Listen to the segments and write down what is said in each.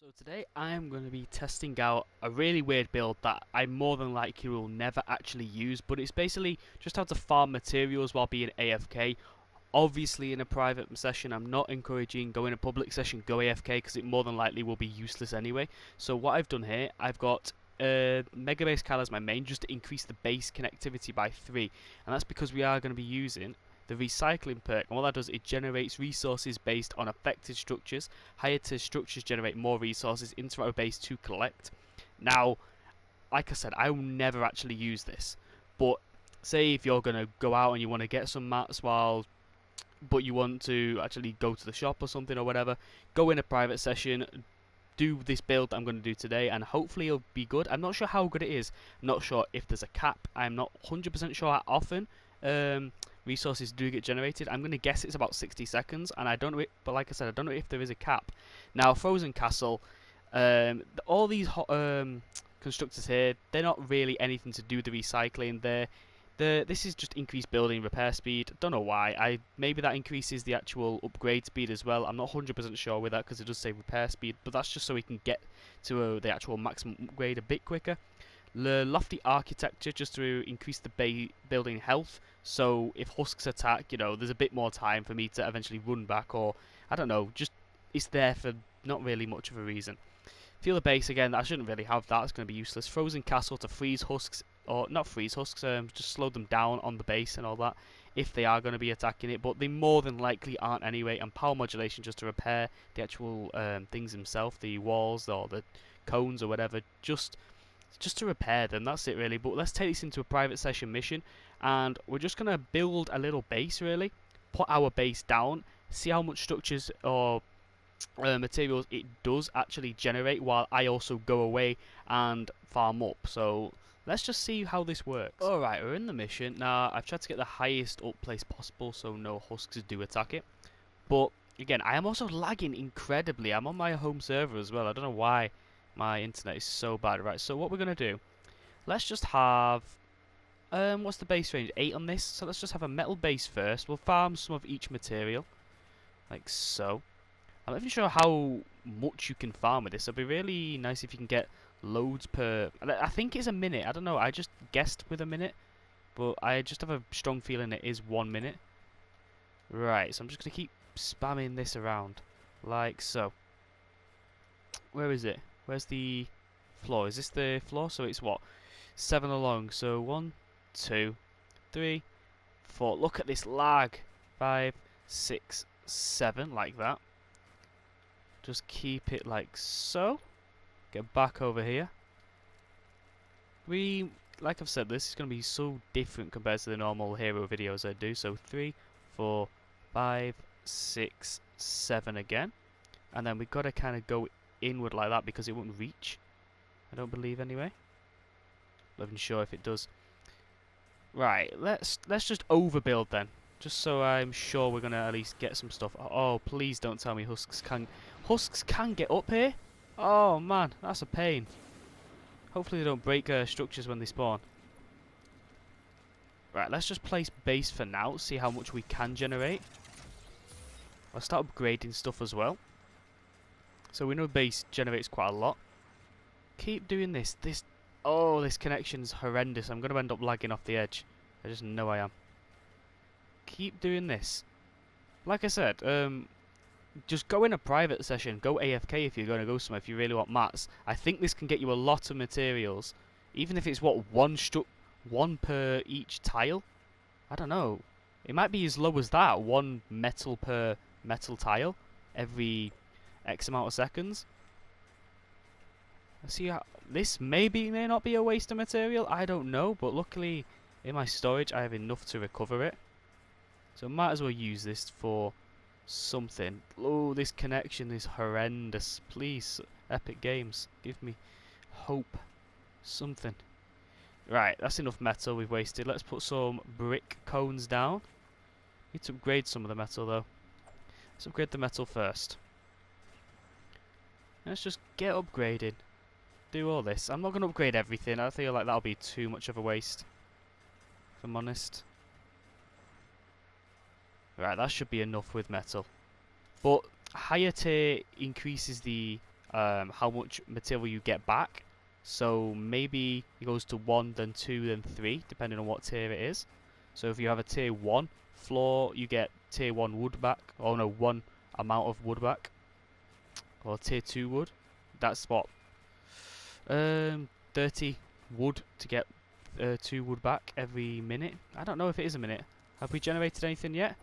So today I'm going to be testing out a really weird build that I more than likely will never actually use, but it's basically just how to farm materials while being AFK. Obviously in a private session I'm not encouraging go in a public session, go AFK, because it more than likely will be useless anyway. So what I've done here, I've got Mega Base Cal as my main just to increase the base connectivity by 3, and that's because we are going to be using the recycling perk, and what that does, it generates resources based on affected structures. Higher tier structures generate more resources into our base to collect. Now, like I said, I will never actually use this, but say if you're going to go out and you want to get some mats but you want to actually go to the shop or something or whatever, go in a private session, do this build that I'm going to do today, and hopefully it'll be good. I'm not sure how good it is. I'm not sure if there's a cap. I'm not 100% sure how often resources do get generated. I'm going to guess it's about 60 seconds, and I don't know it, but like I said, I don't know if there is a cap. Now, Frozen Castle, all these constructors here, they're not really anything to do with the recycling. This is just increased building repair speed. Don't know why. Maybe that increases the actual upgrade speed as well. I'm not 100% sure with that because it does say repair speed, but that's just so we can get to the actual maximum upgrade a bit quicker. The lofty architecture just to increase the building health. So if husks attack, there's a bit more time for me to eventually run back, or I don't know. Just it's there for not really much of a reason. Feel the base again. I shouldn't really have that. It's going to be useless. Frozen Castle to freeze husks, or not freeze husks. Just slow them down on the base and all that if they are going to be attacking it. But they more than likely aren't anyway. And power modulation just to repair the actual things themselves, the walls or the cones or whatever. Just to repair them. That's it really. But let's take this into a private session mission, and we're just going to build a little base really. Put our base down. See how much structures or materials it does actually generate while I also go away and farm up. So let's just see how this works. Alright, we're in the mission. Now I've tried to get the highest up place possible so no husks do attack it. But again, I am also lagging incredibly. I'm on my home server as well. I don't know why my internet is so bad. Right, so what we're going to do, let's just have what's the base range? 8 on this. So let's just have a metal base first. We'll farm some of each material like so. I'm not even sure how much you can farm with this. It'd be really nice if you can get loads per... I think it's a minute. I don't know. I just guessed with a minute. But I just have a strong feeling it is 1 minute. Right, so I'm just going to keep spamming this around. Like so. Where is it? Where's the floor? Is this the floor? So it's what? 7 along. So 1, 2, 3, 4. Look at this lag. 5, 6, 7. Like that. Just keep it like so. Get back over here. Like I've said, this is going to be so different compared to the normal hero videos I do. So 3, 4, 5, 6, 7 again. And then we've got to kind of go inward like that because it won't reach. I don't believe anyway. Not even sure if it does. Right, let's just overbuild then. Just so I'm sure we're going to at least get some stuff. Oh, please don't tell me husks can get up here? Oh man, that's a pain. Hopefully they don't break structures when they spawn. Right, let's just place base for now, see how much we can generate. I'll start upgrading stuff as well. So we know base generates quite a lot. Keep doing this. This connection's horrendous. I'm going to end up lagging off the edge. I just know I am. Keep doing this. Like I said, just go in a private session. Go AFK if you're going to go somewhere, if you really want mats. I think this can get you a lot of materials. Even if it's, what, one per each tile? I don't know. It might be as low as that. 1 metal per metal tile every X amount of seconds. Let's see how... This may not be a waste of material. I don't know. But luckily, in my storage, I have enough to recover it. So might as well use this for something. Oh, this connection is horrendous. Please, Epic Games, give me hope. Something. Right, that's enough metal we've wasted. Let's put some brick cones down. Need to upgrade some of the metal though. Let's upgrade the metal first. Let's just get upgraded. Do all this. I'm not going to upgrade everything. I feel like that'll be too much of a waste, if I'm honest. Right, that should be enough with metal. But higher tier increases the how much material you get back. So maybe it goes to 1, then 2, then 3, depending on what tier it is. So if you have a tier 1 floor, you get tier 1 wood back. Oh no, 1 amount of wood back. Or tier 2 wood. That's what? 30 wood to get 2 wood back every minute. I don't know if it is a minute. Have we generated anything yet?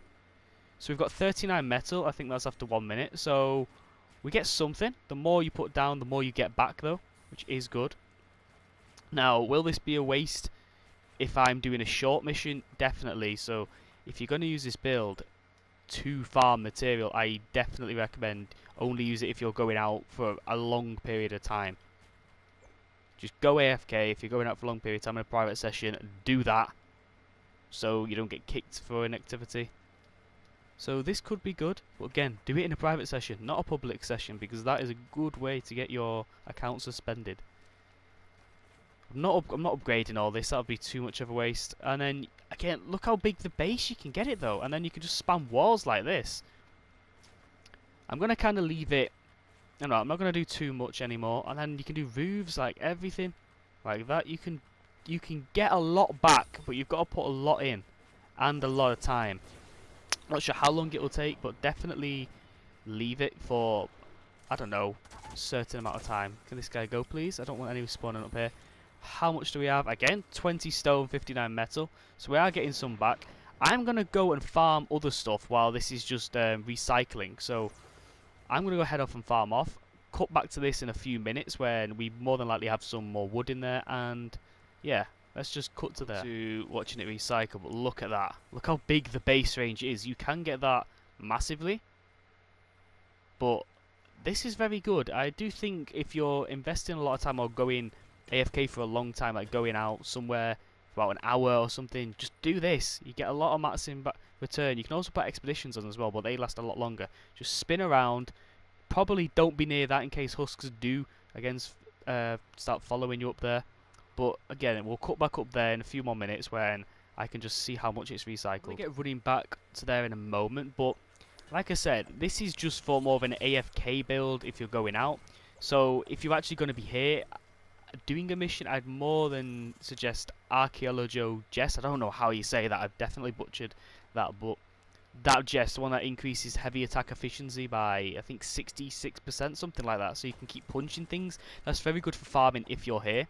So we've got 39 metal. I think that's after 1 minute. So we get something. The more you put down, the more you get back though, which is good. Now, will this be a waste if I'm doing a short mission? Definitely. So if you're going to use this build to farm material, I definitely recommend only use it if you're going out for a long period of time. Just go AFK if you're going out for a long period of time in a private session. Do that so you don't get kicked for inactivity. So this could be good, but again, do it in a private session, not a public session, because that is a good way to get your account suspended. I'm not upgrading all this, that would be too much of a waste. And then, again, look how big the base you can get it though, and then you can just spam walls like this. I'm going to kind of leave it, I'm not going to do too much anymore, and then you can do roofs, like everything, like that. You can get a lot back, but you've got to put a lot in, and a lot of time. Not sure how long it will take, but definitely leave it for, I don't know, a certain amount of time. Can this guy go, please? I don't want any spawning up here. How much do we have? Again, 20 stone, 59 metal. So we are getting some back. I'm going to go and farm other stuff while this is just recycling. So I'm going to go head off and farm off. Cut back to this in a few minutes when we more than likely have some more wood in there. And yeah. Let's just cut to there, to watching it recycle, but look at that. Look how big the base range is. You can get that massively, but this is very good. I do think if you're investing a lot of time or going AFK for a long time, like going out somewhere for about an hour or something, just do this. You get a lot of mats in return. You can also put expeditions on as well, but they last a lot longer. Just spin around. Probably don't be near that in case husks do, again, start following you up there. But again, we'll cut back up there in a few more minutes when I can just see how much it's recycled. We'll get running back to there in a moment, but like I said, this is just for more of an AFK build if you're going out. So if you're actually going to be here doing a mission, I'd more than suggest Archaeologo Jess. I don't know how you say that, I've definitely butchered that, but that Jess, the one that increases heavy attack efficiency by, I think, 66%, something like that, so you can keep punching things. That's very good for farming if you're here.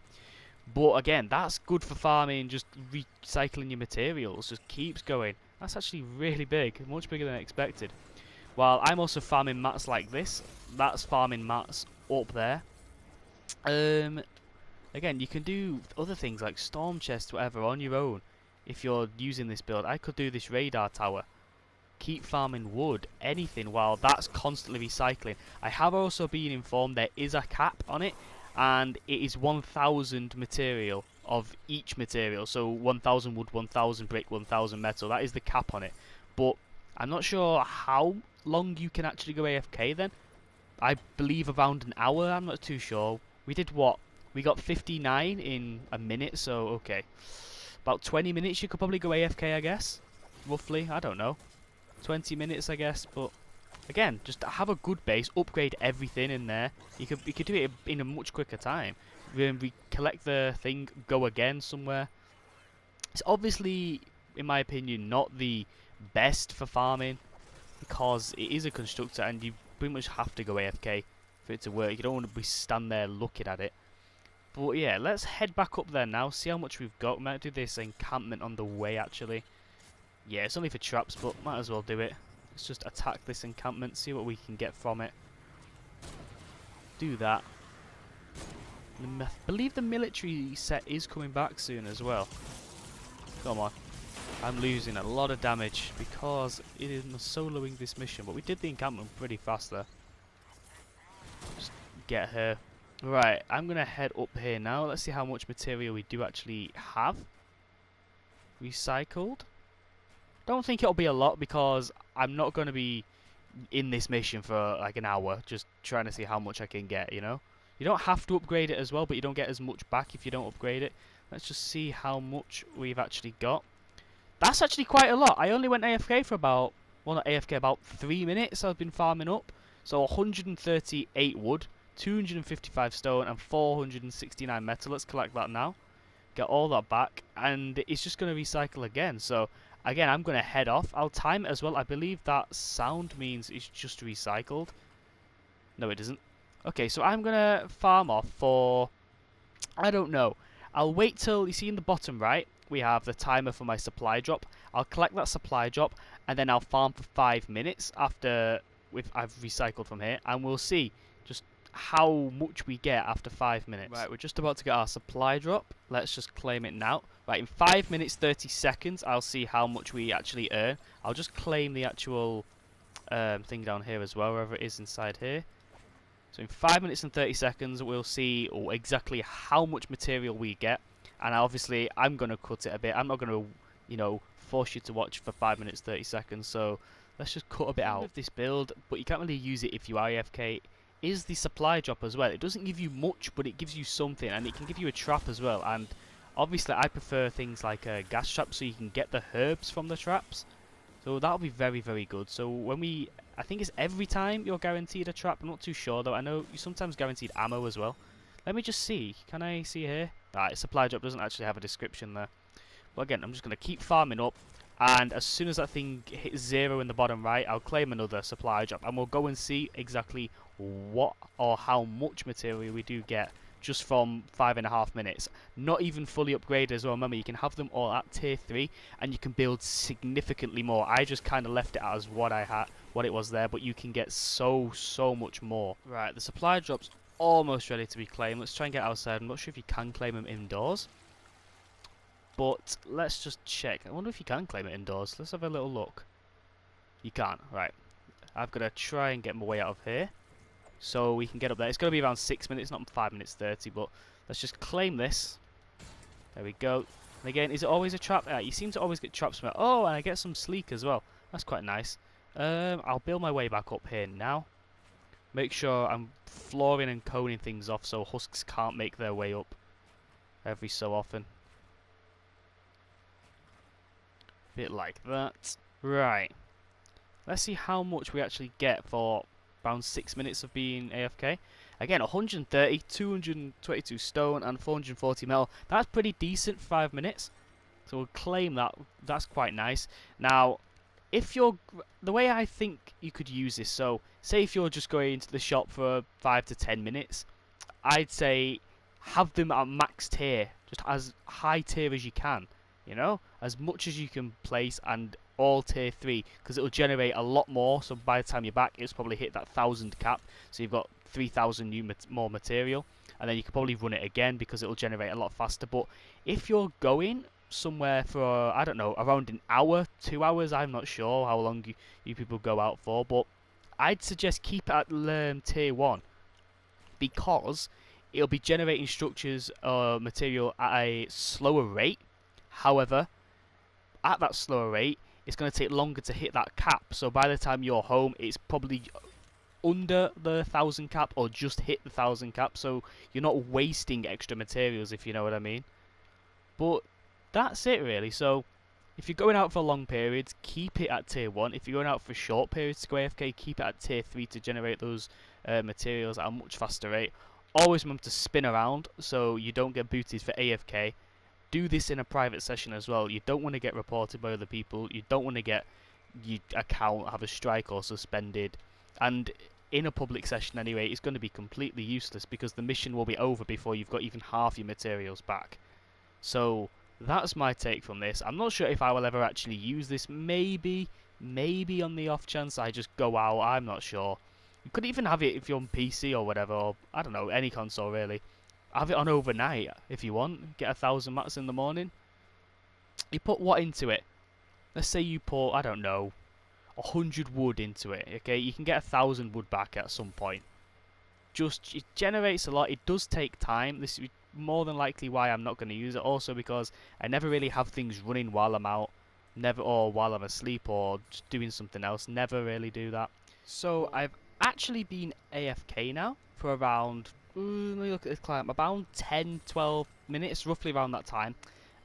But again, that's good for farming, just recycling your materials, just keeps going. That's actually really big, much bigger than I expected. While I'm also farming mats like this, that's farming mats up there. Again, you can do other things like storm chests, whatever, on your own. If you're using this build, I could do this radar tower. Keep farming wood, anything, while that's constantly recycling. I have also been informed there is a cap on it, and it is 1,000 material of each material. So 1,000 wood, 1,000 brick, 1,000 metal. That is the cap on it. But I'm not sure how long you can actually go AFK then. I believe around an hour, I'm not too sure. We did what? We got 59 in a minute, so okay. About 20 minutes you could probably go AFK, I guess. Roughly, I don't know. 20 minutes, I guess, but again, just have a good base, upgrade everything in there. You could do it in a much quicker time. We collect the thing, go again somewhere. It's obviously, in my opinion, not the best for farming because it is a constructor and you pretty much have to go AFK for it to work. You don't want to be stand there looking at it. But yeah, let's head back up there now, see how much we've got. We might do this encampment on the way actually. Yeah, it's only for traps, but might as well do it. Let's just attack this encampment, see what we can get from it. Do that. I believe the military set is coming back soon as well. Come on. I'm losing a lot of damage because it is soloing this mission, but we did the encampment pretty fast there. Just get her. Right, I'm going to head up here now. Let's see how much material we do actually have recycled. Don't think it'll be a lot because I'm not going to be in this mission for like an hour just trying to see how much I can get, you know. You don't have to upgrade it as well, but you don't get as much back if you don't upgrade it. Let's just see how much we've actually got. That's actually quite a lot. I only went AFK for about, well not AFK, about 3 minutes I've been farming up. So 138 wood, 255 stone and 469 metal. Let's collect that now. Get all that back, and it's just going to recycle again. So again, I'm going to head off. I'll time it as well. I believe that sound means it's just recycled. No, it doesn't. Okay, so I'm going to farm off for, I don't know. I'll wait till, you see in the bottom right, we have the timer for my supply drop. I'll collect that supply drop, and then I'll farm for 5 minutes after I've recycled from here, and we'll see just how much we get after 5 minutes. Right, we're just about to get our supply drop. Let's just claim it now. Right, in 5 minutes 30 seconds, I'll see how much we actually earn. I'll just claim the actual thing down here as well, wherever it is inside here. So in 5 minutes and 30 seconds, we'll see exactly how much material we get. And obviously, I'm going to cut it a bit. I'm not going to, you know, force you to watch for 5 minutes 30 seconds. So let's just cut a bit out of this build. But you can't really use it if you are AFK. Is the supply drop as well. It doesn't give you much, but it gives you something. And it can give you a trap as well. And obviously, I prefer things like gas traps so you can get the herbs from the traps. So that'll be very, very good. So when we, I think it's every time you're guaranteed a trap. I'm not too sure though. I know you sometimes guaranteed ammo as well. Let me just see. Can I see here? Alright, supply drop doesn't actually have a description there. But again, I'm just going to keep farming up. And as soon as that thing hits 0 in the bottom right, I'll claim another supply drop. And we'll go and see exactly what or how much material we do get just from 5.5 minutes. Not even fully upgraded as well. Remember, you can have them all at tier 3 and you can build significantly more. I just kind of left it as what I had, what it was there, but you can get so much more. Right, the supply drop's almost ready to be claimed. Let's try and get outside. I'm not sure if you can claim them indoors, but let's just check. I wonder if you can claim it indoors. Let's have a little look. You can't. Right, I've got to try and get my way out of here so we can get up there. It's going to be around 6 minutes, not 5 minutes 30, but let's just claim this. There we go. And again, is it always a trap? You seem to always get traps from it. Oh, and I get some sleek as well. That's quite nice. I'll build my way back up here now. Make sure I'm flooring and coning things off so husks can't make their way up every so often. Bit like that. Right. Let's see how much we actually get for around 6 minutes of being AFK. Again, 130, 222 stone and 440 metal. That's pretty decent for 5 minutes. So we'll claim that. That's quite nice. Now, if you're, the way I think you could use this, so say if you're just going into the shop for 5 to 10 minutes, I'd say have them at max tier, just as high tier as you can, you know, as much as you can place, and all tier 3, because it'll generate a lot more. So by the time you're back, it's probably hit that 1,000 cap, so you've got 3,000 more material, and then you can probably run it again because it'll generate a lot faster. But if you're going somewhere for, I don't know, around an hour, 2 hours, I'm not sure how long you people go out for, but I'd suggest keep it at tier 1, because it'll be generating structures or material at a slower rate. However, at that slower rate, it's going to take longer to hit that cap, so by the time you're home, it's probably under the 1,000 cap or just hit the 1,000 cap, so you're not wasting extra materials, if you know what I mean. But that's it really. So if you're going out for long periods, keep it at tier 1. If you're going out for short periods to go AFK, keep it at tier 3 to generate those materials at a much faster rate. Always remember to spin around so you don't get booted for AFK. Do this in a private session as well. You don't want to get reported by other people. You don't want to get your account have a strike or suspended. And in a public session anyway, it's going to be completely useless because the mission will be over before you've got even half your materials back. So that's my take from this. I'm not sure if I will ever actually use this. Maybe on the off chance I just go out. I'm not sure. You could even have it if you're on PC or whatever, or I don't know, any console really. Have it on overnight if you want. Get 1,000 mats in the morning. You put what into it? Let's say you put, I don't know, 100 wood into it. Okay, you can get 1,000 wood back at some point. Just, it generates a lot. It does take time. This is more than likely why I'm not going to use it. Also because I never really have things running while I'm out. Never, or while I'm asleep or just doing something else. Never really do that. So I've actually been AFK now for around, let me look at this climb, about 10-12 minutes, roughly around that time.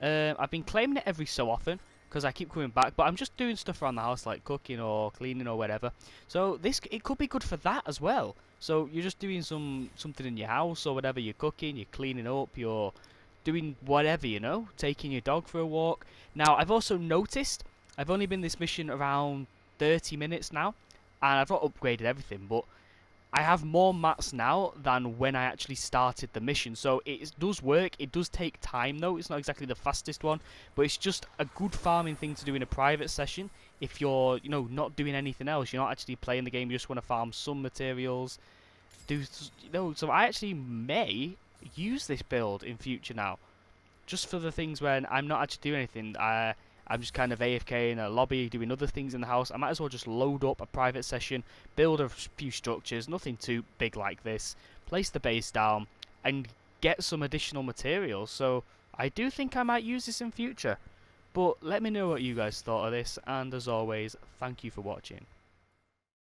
I've been claiming it every so often. because I keep coming back, but I'm just doing stuff around the house like cooking or cleaning or whatever. So this it could be good for that as well. So you're just doing something in your house or whatever. You're cooking, you're cleaning up, you're doing whatever, taking your dog for a walk. Now I've also noticed I've only been this mission around 30 minutes now, and I've not upgraded everything, but I have more mats now than when I actually started the mission. So it does work. It does take time though. It's not exactly the fastest one, but it's just a good farming thing to do in a private session. If you're, not doing anything else, you're not actually playing the game. You just want to farm some materials. So I actually may use this build in future now, just for the things when I'm not actually doing anything. I'm just kind of AFK in a lobby doing other things in the house. I might as well just load up a private session, build a few structures, nothing too big like this, place the base down, and get some additional materials. So I do think I might use this in future. But let me know what you guys thought of this, and as always, thank you for watching.